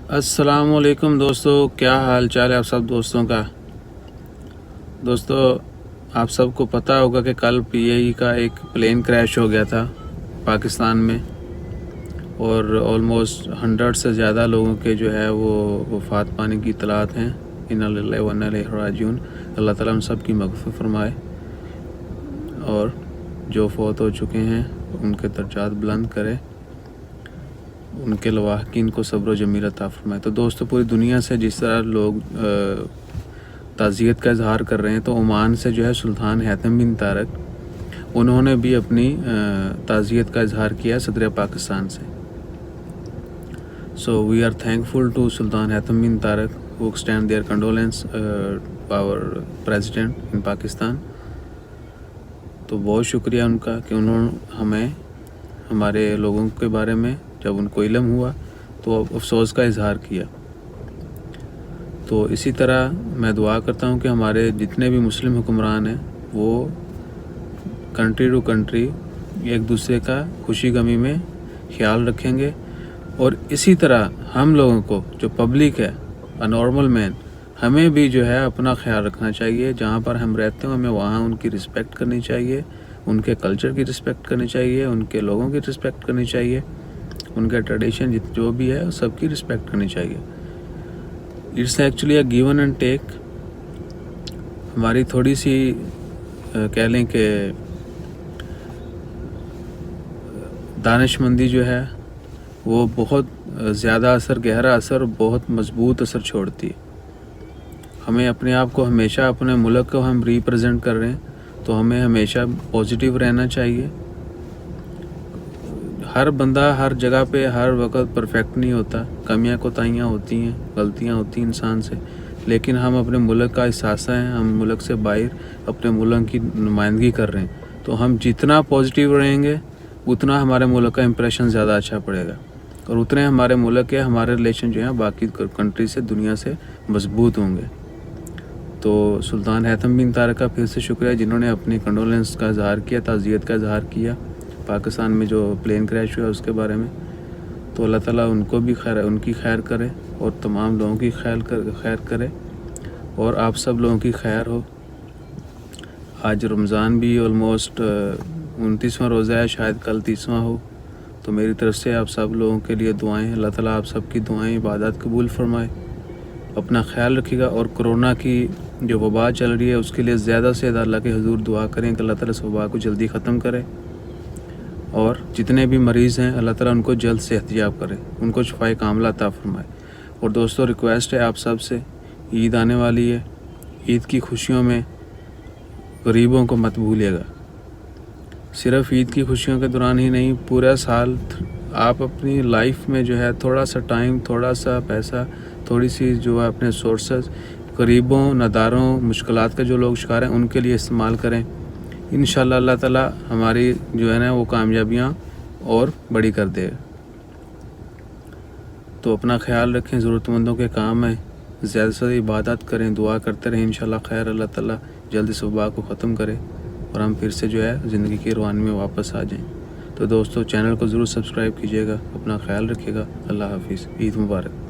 السلام علیکم دوستو، کیا حال چال ہے آپ سب دوستوں کا؟ دوستو، آپ سب کو پتہ ہوگا کہ کل پی اے ای کا ایک پلین کریش ہو گیا تھا پاکستان میں، اور آلموسٹ 100 سے زیادہ لوگوں کے جو ہے وہ وفات پانے کی اطلاعات ہیں۔ انا للہ و انا الیہ راجعون۔ اللہ تعالیٰ ہم سب کی مغفرت فرمائے، اور جو فوت ہو چکے ہیں ان کے درجات بلند کرے، ان کے لواحقین کو صبر و جمیل عطا فرمائے۔ تو دوستو، پوری دنیا سے جس طرح لوگ تعزیت کا اظہار کر رہے ہیں، تو عمان سے جو ہے سلطان حیثم بن طارق، انہوں نے بھی اپنی تعزیت کا اظہار کیا صدر پاکستان سے۔ So we are thankful to Sultan Haitham bin Tariq who extend their condolence our president in Pakistan۔ تو بہت شکریہ ان کا کہ انہوں نے ہمیں ہمارے لوگوں کے بارے میں جب ان کو علم ہوا تو افسوس کا اظہار کیا۔ تو اسی طرح میں دعا کرتا ہوں کہ ہمارے جتنے بھی مسلم حکمران ہیں وہ کنٹری ٹو کنٹری ایک دوسرے کا خوشی غمی میں خیال رکھیں گے، اور اسی طرح ہم لوگوں کو جو پبلک ہے، نارمل مین، ہمیں بھی جو ہے اپنا خیال رکھنا چاہیے۔ جہاں پر ہم رہتے ہیں ہمیں وہاں ان کی رسپیکٹ کرنی چاہیے، ان کے کلچر کی رسپیکٹ کرنی چاہیے، ان کے لوگوں کی رسپیکٹ کرنی چاہیے، ان کے ٹریڈیشن جو بھی ہے سب کی رسپیکٹ کرنی چاہیے۔ It's actually a given and take. ہماری تھوڑی سی کہہ لیں کہ دانش مندی جو ہے وہ بہت زیادہ اثر، گہرا اثر، بہت مضبوط اثر چھوڑتی ہے۔ ہمیں اپنے آپ کو ہمیشہ، اپنے ملک کو ہم ریپرزینٹ کر رہے ہیں تو ہمیں ہمیشہ پازیٹیو رہنا چاہیے۔ ہر بندہ ہر جگہ پہ ہر وقت پرفیکٹ نہیں ہوتا، کمیاں کوتاہیاں ہوتی ہیں، غلطیاں ہوتی ہیں انسان سے، لیکن ہم اپنے ملک کا احساسہ ہیں، ہم ملک سے باہر اپنے ملک کی نمائندگی کر رہے ہیں، تو ہم جتنا پازیٹیو رہیں گے اتنا ہمارے ملک کا امپریشن زیادہ اچھا پڑے گا، اور اتنے ہمارے ملک کے ہمارے ریلیشن جو ہیں باقی کنٹری سے، دنیا سے مضبوط ہوں گے۔ تو سلطان حیثم بن طارق کا پھر سے شکریہ جنہوں نے اپنی کنڈولنس کا اظہار کیا، تعزیت کا اظہار کیا پاکستان میں جو پلین کریش ہوا اس کے بارے میں۔ تو اللہ تعالیٰ ان کو بھی خیر، ان کی خیر کرے، اور تمام لوگوں کی خیر کرے، اور آپ سب لوگوں کی خیر ہو۔ آج رمضان بھی آلموسٹ 29واں روزہ ہے، شاید کل 30واں ہو، تو میری طرف سے آپ سب لوگوں کے لیے دعائیں، اللہ تعالیٰ آپ سب کی دعائیں، عبادات قبول فرمائے۔ اپنا خیال رکھیے گا، اور کرونا کی جو وبا چل رہی ہے اس کے لیے زیادہ سے زیادہ اللہ کے حضور دعا کریں کہ اللہ تعالیٰ اس وبا کو جلدی ختم کرے، اور جتنے بھی مریض ہیں اللہ تعالیٰ ان کو جلد صحت یاب کرے، ان کو شفائے کاملہ عطا فرمائے۔ اور دوستو، ریکویسٹ ہے آپ سب سے، عید آنے والی ہے، عید کی خوشیوں میں غریبوں کو مت بھولیے گا۔ صرف عید کی خوشیوں کے دوران ہی نہیں، پورا سال آپ اپنی لائف میں جو ہے تھوڑا سا ٹائم، تھوڑا سا پیسہ، تھوڑی سی جو ہے اپنے سورسز غریبوں، نداروں، مشکلات کا جو لوگ شکار ہیں ان کے لیے استعمال کریں۔ انشاءاللہ اللہ تعالیٰ ہماری جو ہے نا وہ کامیابیاں اور بڑی کر دے گا۔ تو اپنا خیال رکھیں، ضرورت مندوں کے کام ہیں، زیادہ سے زیادہ عبادت کریں، دعا کرتے رہیں، انشاءاللہ خیر، اللہ تعالیٰ جلد اس وبا کو ختم کرے اور ہم پھر سے جو ہے زندگی کی روانی میں واپس آ جائیں۔ تو دوستو، چینل کو ضرور سبسکرائب کیجیے گا، اپنا خیال رکھیے گا۔ اللہ حافظ، عید مبارک۔